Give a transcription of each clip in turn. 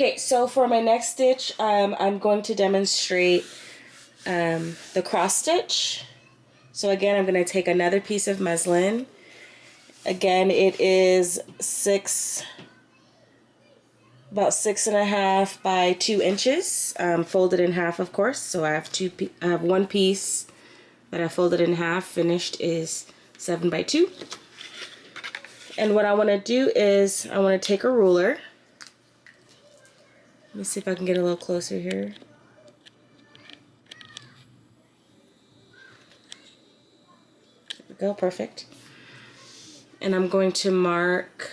Okay, so for my next stitch, I'm going to demonstrate the cross stitch. So again, I'm going to take another piece of muslin. Again, it is about 6.5 by 2 inches, folded in half, of course. So I have one piece that I folded in half. Finished is 7 by 2. And what I want to do is I want to take a ruler. Let me see if I can get a little closer here. There we go, perfect. And I'm going to mark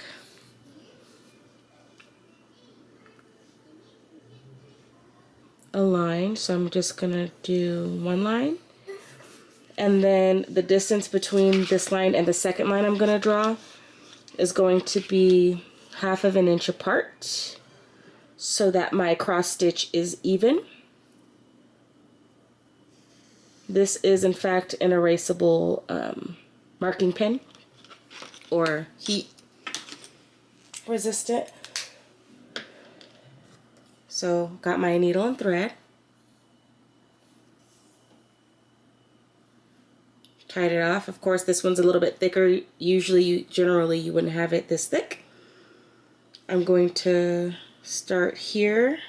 a line. So I'm just going to do one line. And then the distance between this line and the second line I'm going to draw is going to be 1/2 inch apart so that my cross stitch is even. This is in fact an erasable marking pen or heat resistant. So got my needle and thread. Tied it off. Of course, this one's a little bit thicker. Generally, you wouldn't have it this thick. I'm going to start here.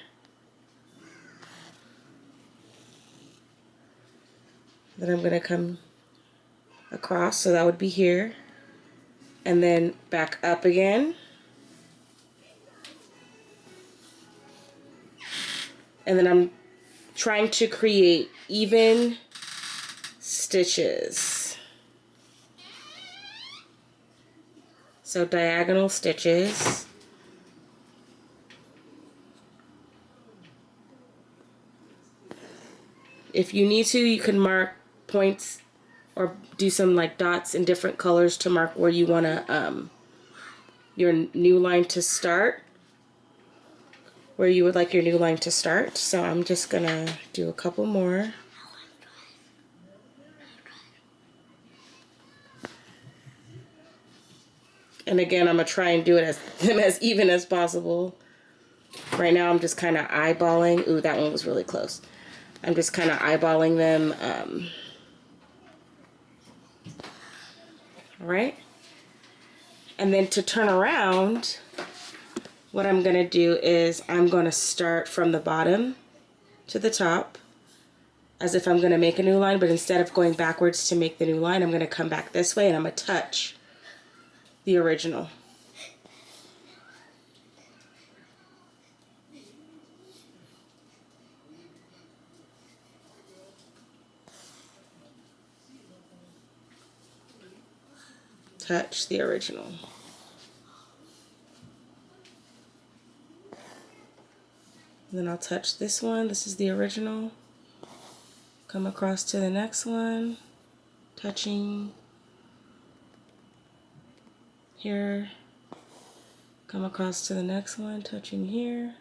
Then I'm going to come across, so that would be here. And then back up again. And then I'm trying to create even stitches. So diagonal stitches. If you need to, you can mark points or do some like dots in different colors to mark where you want to your new line to start, where you would like your new line to start. So I'm just gonna do a couple more. And again, I'm gonna try and do it as even as possible. Right now I'm just kind of eyeballing. Ooh, that one was really close. I'm just kind of eyeballing them. All right. And then to turn around, what I'm gonna do is I'm gonna start from the bottom to the top as if I'm gonna make a new line, but instead of going backwards to make the new line, I'm gonna come back this way and I'm gonna touch the original. Touch the original. And then I'll touch this one. This is the original. Come across to the next one, touching here. Come across to the next one, touching here.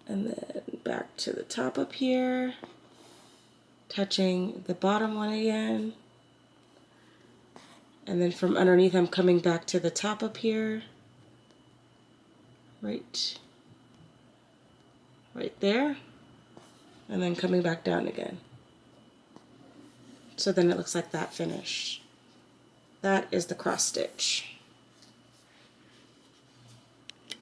And then back to the top up here, touching the bottom one again. And then from underneath, I'm coming back to the top up here. Right there. And then coming back down again. So then it looks like that finished. That is the cross stitch.